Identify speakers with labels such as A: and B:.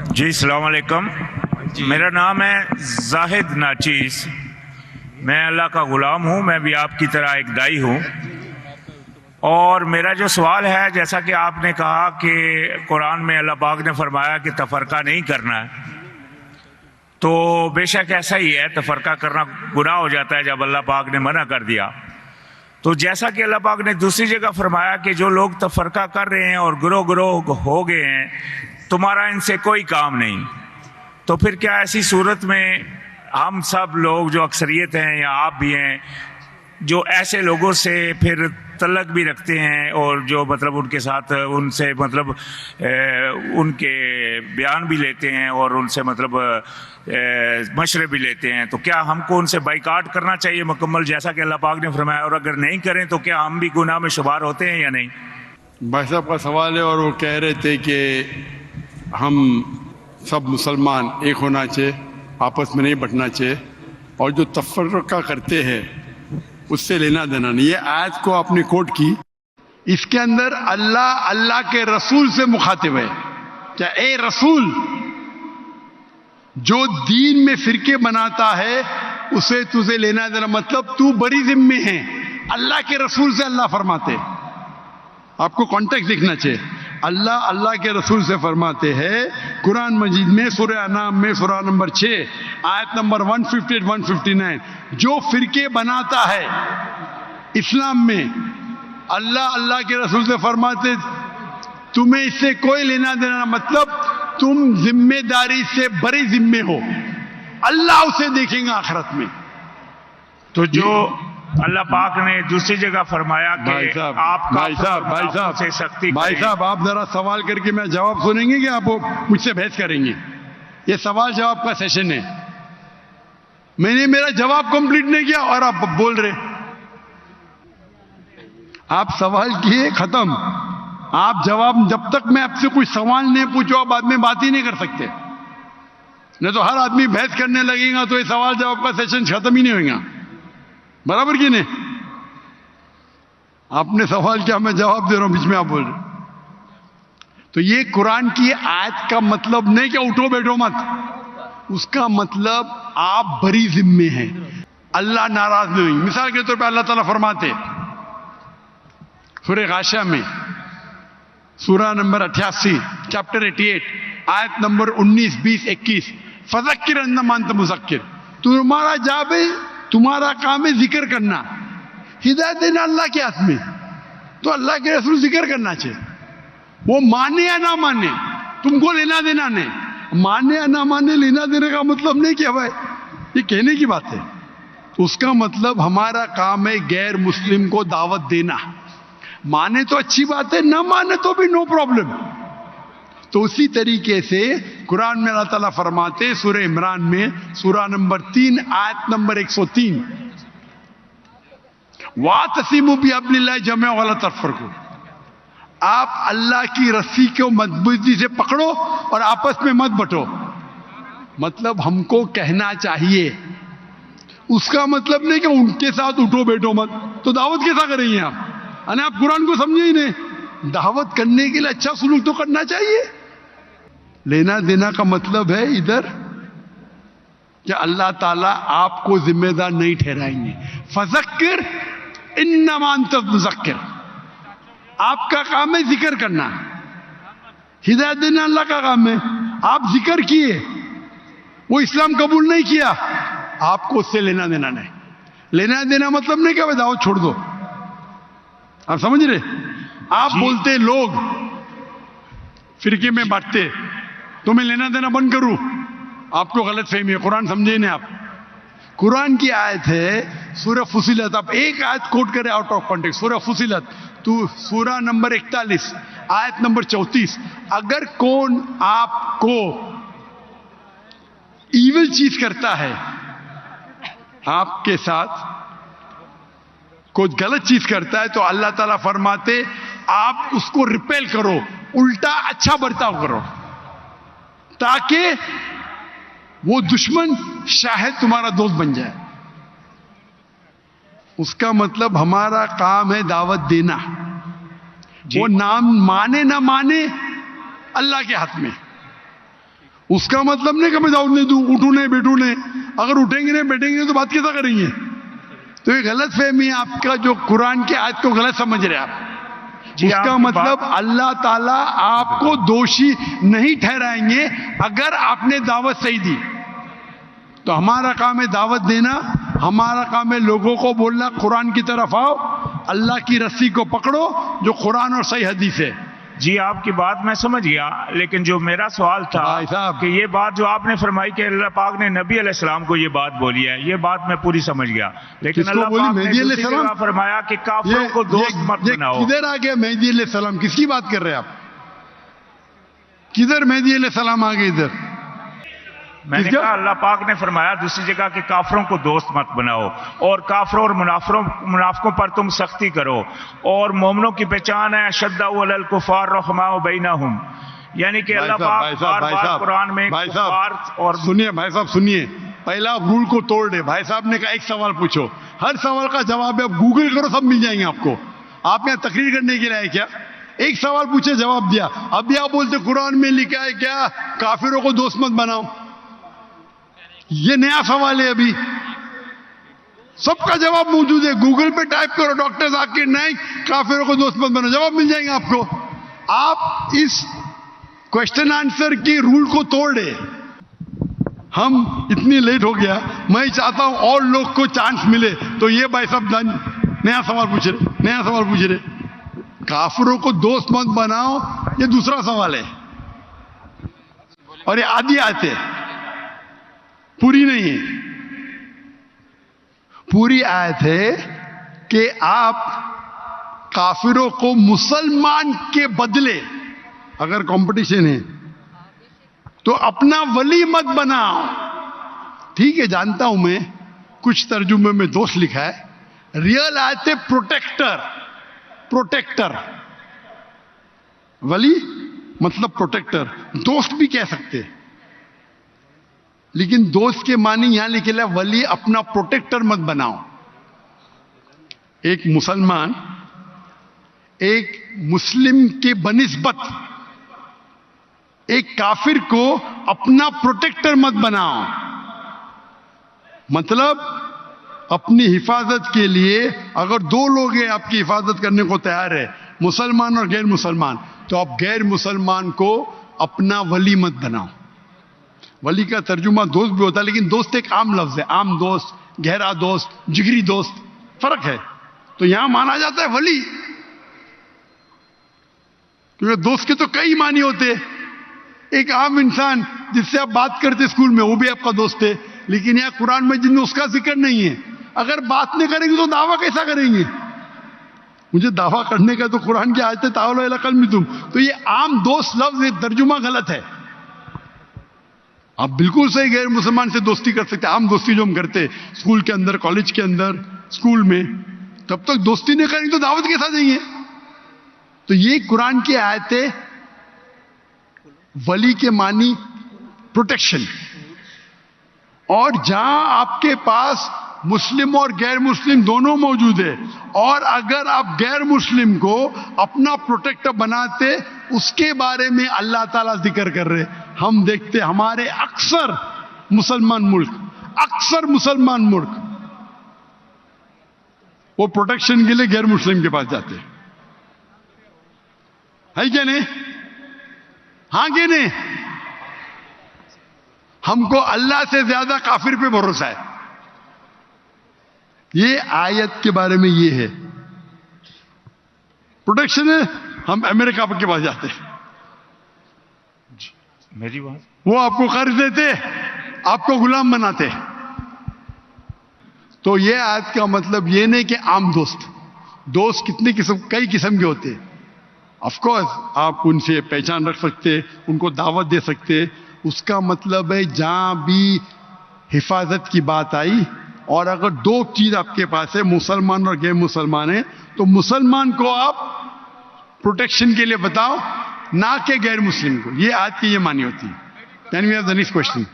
A: جی السلام علیکم. میرا نام ہے زاہد ناچیز. میں اللہ کا غلام ہوں. میں بھی آپ کی طرح ایک دائی ہوں. اور میرا جو سوال ہے، جیسا کہ آپ نے کہا کہ قرآن میں اللہ پاک نے فرمایا کہ تفرقہ نہیں کرنا ہے، تو بے شک ایسا ہی ہے. تفرقہ کرنا گناہ ہو جاتا ہے جب اللہ پاک نے منع کر دیا. تو جیسا کہ اللہ پاک نے دوسری جگہ فرمایا کہ جو لوگ تفرقہ کر رہے ہیں اور گروہ گروہ ہو گئے ہیں، تمہارا ان سے کوئی کام نہیں. تو پھر کیا ایسی صورت میں ہم سب لوگ جو اکثریت ہیں یا آپ بھی ہیں، جو ایسے لوگوں سے پھر تعلق بھی رکھتے ہیں اور جو مطلب ان کے ساتھ ان سے مطلب ان کے بیان بھی لیتے ہیں اور ان سے مطلب مشورے بھی لیتے ہیں، تو کیا ہم کو ان سے بائیکاٹ کرنا چاہیے مکمل جیسا کہ اللہ پاک نے فرمایا؟ اور اگر نہیں کریں تو کیا ہم بھی گناہ میں شمار ہوتے ہیں یا نہیں؟
B: بھائی صاحب کا سوال ہے اور وہ کہہ رہے تھے کہ ہم سب مسلمان ایک ہونا چاہیے، آپس میں نہیں بٹنا چاہیے، اور جو تفرقہ کرتے ہیں اس سے لینا دینا نہیں. یہ آیت کو آپ نے کوٹ کی، اس کے اندر اللہ کے رسول سے مخاطب ہے. کیا اے رسول، جو دین میں فرقے بناتا ہے اسے تجھے لینا دینا، مطلب تو بڑی ذمہ ہے. اللہ کے رسول سے اللہ فرماتے، آپ کو کانٹیکٹ دیکھنا چاہیے. اللہ کے رسول سے فرماتے ہیں قرآن مجید میں سورہ انعام میں سورہ نمبر 6 آیت نمبر 158-159، جو فرقے بناتا ہے اسلام میں، اللہ کے رسول سے فرماتے تمہیں اس سے کوئی لینا دینا، مطلب تم ذمہ داری سے بڑی ذمہ ہو، اللہ اسے دیکھیں گا آخرت میں.
A: تو جو اللہ پاک نے دوسری جگہ فرمایا کہ آپ
B: بھائی صاحب آپ ذرا سوال کر کے میں جواب سنیں گے کہ آپ مجھ سے بحث کریں گے؟ یہ سوال جواب کا سیشن ہے. میں نے میرا جواب کمپلیٹ نہیں کیا اور آپ بول رہے. آپ سوال کیے ختم. آپ جواب، جب تک میں آپ سے کوئی سوال نہیں پوچھو آپ بعد میں بات ہی نہیں کر سکتے. نہیں تو ہر آدمی بحث کرنے لگے گا تو یہ سوال جواب کا سیشن ختم ہی نہیں ہوگا. برابر کی نہیں؟ آپ نے سوال کیا، میں جواب دے رہا ہوں، بیچ میں آپ بول رہے. تو یہ قرآن کی آیت کا مطلب نہیں کہ اٹھو بیٹھو مت. اس کا مطلب آپ بڑی ذمہ ہیں، اللہ ناراض نہیں ہوئی. مثال کے طور پہ اللہ تعالیٰ فرماتے سورہ غاشیہ میں سورہ نمبر 88 چیپٹر 88 آیت نمبر 19، 20، 21، فذکر انما انت مذکر، تمہارا جاب ہے، تمہارا کام ہے ذکر کرنا. ہدایت دینا اللہ کے ہاتھ میں. تو اللہ کے رسول ذکر کرنا چاہیے. وہ مانے یا نہ مانے تم کو لینا دینا نہیں. مانے یا نہ مانے لینا دینے کا مطلب نہیں کہ بھائی یہ کہنے کی بات ہے. اس کا مطلب ہمارا کام ہے غیر مسلم کو دعوت دینا. مانے تو اچھی بات ہے، نہ مانے تو بھی نو پرابلم. تو اسی طریقے سے قرآن میں اللہ تعالیٰ فرماتے سورہ عمران میں سورہ نمبر 3 آیت نمبر 103، وَاعْتَصِمُوا بِحَبْلِ اللَّهِ جَمِيعًا وَلَا تَفَرَّقُوا، آپ اللہ کی رسی کو مضبوطی سے پکڑو اور آپس میں مت بٹو. مطلب ہم کو کہنا چاہیے، اس کا مطلب نہیں کہ ان کے ساتھ اٹھو بیٹھو مت. تو دعوت کیسا کریں گے آپ؟ یعنی آپ قرآن کو سمجھے ہی نہیں. دعوت کرنے کے لیے اچھا سلوک تو کرنا چاہیے. لینا دینا کا مطلب ہے ادھر کہ اللہ تعالیٰ آپ کو ذمہ دار نہیں ٹھہرائیں گے. فذکر انما انت مذکر، آپ کا کام ہے ذکر کرنا. ہدایت دینا اللہ کا کام ہے. آپ ذکر کیے، وہ اسلام قبول نہیں کیا، آپ کو اس سے لینا دینا نہیں. لینا دینا مطلب نہیں کہ دعوت چھوڑ دو. آپ سمجھ رہے؟ آپ بولتے لوگ فرقے میں بانٹتے تو میں لینا دینا بند کروں، آپ کو غلط فہمی ہے. قرآن سمجھے نہیں آپ. قرآن کی آیت ہے سورہ فصلت، آپ ایک آیت کوٹ کریں آؤٹ آف کانٹیکسٹ. سورہ فصلت تو سورہ نمبر 41 آیت نمبر 34، اگر کون آپ کو ایول چیز کرتا ہے، آپ کے ساتھ کوئی غلط چیز کرتا ہے، تو اللہ تعالیٰ فرماتے آپ اس کو ریپیل کرو، الٹا اچھا برتاؤ کرو، تاکہ وہ دشمن شاید تمہارا دوست بن جائے. اس کا مطلب ہمارا کام ہے دعوت دینا. وہ نام مانے نہ مانے اللہ کے ہاتھ میں. اس کا مطلب نہیں کہ میں دعوت نہیں دوں, اٹھوں نہیں بیٹھوں نہیں. اگر اٹھیں گے نہیں بیٹھیں گے نہیں تو بات کیسا کریں گے؟ تو یہ غلط فہمی ہے آپ کا, جو قرآن کی آیت کو غلط سمجھ رہے آپ.
A: جی
B: اس
A: آپ
B: کا
A: کی
B: مطلب
A: بات-
B: اللہ تعالیٰ آپ کو دوشی نہیں ٹھہرائیں گے اگر آپ نے دعوت صحیح دی. تو ہمارا کام ہے دعوت دینا, ہمارا کام ہے لوگوں کو بولنا قرآن کی طرف آؤ, اللہ کی رسی کو پکڑو جو قرآن اور صحیح حدیث ہے.
A: جی آپ کی بات میں سمجھ گیا, لیکن جو میرا سوال تھا
B: بھائی صاحب.
A: کہ یہ بات جو آپ نے فرمائی کہ اللہ پاک نے نبی علیہ السلام کو یہ بات بولی ہے, یہ بات میں پوری سمجھ گیا, لیکن
B: کس کو
A: اللہ
B: بولی؟
A: پاک نے
B: مہدی علیہ
A: دوسری
B: السلام؟
A: جگہ فرمایا کہ کافروں کو دوست مت بناؤ.
B: کدھر آ گیا مہدی علیہ السلام؟ کس کی بات کر رہے ہیں آپ؟ کدھر مہدی علیہ السلام آ گئے ادھر؟
A: میں نے
B: کس کا؟
A: کہا اللہ پاک نے فرمایا دوسری جگہ کہ کافروں کو دوست مت بناؤ, اور کافروں اور منافقوں پر تم سختی کرو, اور مومنوں کی پہچان ہے اشداء علی الکفار رحماء بینہم. یعنی کہ اللہ پاک بار بار قرآن میں کفار اور
B: سنیے بھائی صاحب, سنیے. پہلا آپ رول کو توڑ دے. بھائی صاحب نے کہا ایک سوال پوچھو, ہر سوال کا جواب ہے, آپ گوگل کرو سب مل جائیں گے آپ کو. آپ یہاں تقریر کرنے کے لیے آئے کیا؟ ایک سوال پوچھے جواب دیا. ابھی آپ بولتے قرآن میں لکھا ہے کیا کافروں کو دوست مت بناؤ؟ یہ نیا سوال ہے. ابھی سب کا جواب موجود ہے, گوگل پہ ٹائپ کرو ڈاکٹر ذاکر نائک کافروں کو دوست مت بناؤ, جواب مل جائیں گے آپ کو. آپ اس کوشچن آنسر کی رول کو توڑ دے. ہم اتنی لیٹ ہو گیا, میں چاہتا ہوں اور لوگ کو چانس ملے. تو یہ بھائی صاحب نیا سوال پوچھ رہے, کافروں کو دوست مت بناؤ, یہ دوسرا سوال ہے. اور یہ آدھی آیت ہے, پوری نہیں ہے. پوری آیت ہے کہ آپ کافروں کو مسلمان کے بدلے, اگر کمپٹیشن ہے تو اپنا ولی مت بناؤ. ٹھیک ہے, جانتا ہوں میں, کچھ ترجمے میں دوست لکھا ہے. ریئل آیت ہے پروٹیکٹر. ولی مطلب پروٹیکٹر, دوست بھی کہہ سکتے, لیکن دوست کے معنی یہاں لکھے ہے ولی اپنا پروٹیکٹر مت بناؤ. ایک مسلمان ایک مسلم کے بنسبت ایک کافر کو اپنا پروٹیکٹر مت بناؤ. مطلب اپنی حفاظت کے لیے اگر دو لوگ ہیں آپ کی حفاظت کرنے کو تیار ہے, مسلمان اور غیر مسلمان, تو آپ غیر مسلمان کو اپنا ولی مت بناؤ. ولی کا ترجمہ دوست بھی ہوتا ہے, لیکن دوست ایک عام لفظ ہے. عام دوست, گہرا دوست, جگری دوست, فرق ہے. تو یہاں مانا جاتا ہے ولی, کیونکہ دوست کے تو کئی معنی ہوتے. ایک عام انسان جس سے آپ بات کرتے اسکول میں, وہ بھی آپ کا دوست ہے. لیکن یہاں قرآن میں جن میں اس کا ذکر نہیں ہے, اگر بات نہیں کریں گے تو دعویٰ کیسا کریں گے؟ مجھے دعویٰ کرنے کا تو قرآن کی آیت ہے تعالوا الی قلبکم. تو یہ عام دوست لفظ ترجمہ غلط ہے. آپ بالکل صحیح غیر مسلمان سے دوستی کر سکتے. عام دوستی جو ہم کرتے اسکول کے اندر, کالج کے اندر, اسکول میں, تب تک دوستی نہیں کریں گے تو دعوت کیسا دیں گے؟ تو یہ قرآن کی آیت ہے. ولی کے معنی پروٹیکشن. اور جہاں آپ کے پاس مسلم اور غیر مسلم دونوں موجود ہے, اور اگر آپ غیر مسلم کو اپنا پروٹیکٹر بناتے, اس کے بارے میں اللہ تعالیٰ ذکر کر رہے. ہم دیکھتے ہمارے اکثر مسلمان ملک وہ پروٹیکشن کے لیے غیر مسلم کے پاس جاتے ہے کیا نہیں؟ ہاں کہ نہیں؟ ہم کو اللہ سے زیادہ کافر پہ بھروسہ ہے. یہ آیت کے بارے میں یہ ہے, پروٹیکشن ہے. ہم امریکہ کے پاس جاتے,
A: میری بات,
B: وہ آپ کو قرض دیتے, آپ کو غلام بناتے. تو یہ آیت کا مطلب یہ نہیں کہ عام دوست کتنے کئی قسم کے ہوتے. آف کورس آپ ان سے پہچان رکھ سکتے, ان کو دعوت دے سکتے. اس کا مطلب ہے جہاں بھی حفاظت کی بات آئی, اور اگر دو چیز آپ کے پاس ہے, مسلمان اور غیر مسلمان ہے, تو مسلمان کو آپ پروٹیکشن کے لیے بتاؤ, نہ کہ غیر مسلم کو. یہ آج کی یہ معنی ہوتی ہے. Then we have the next question.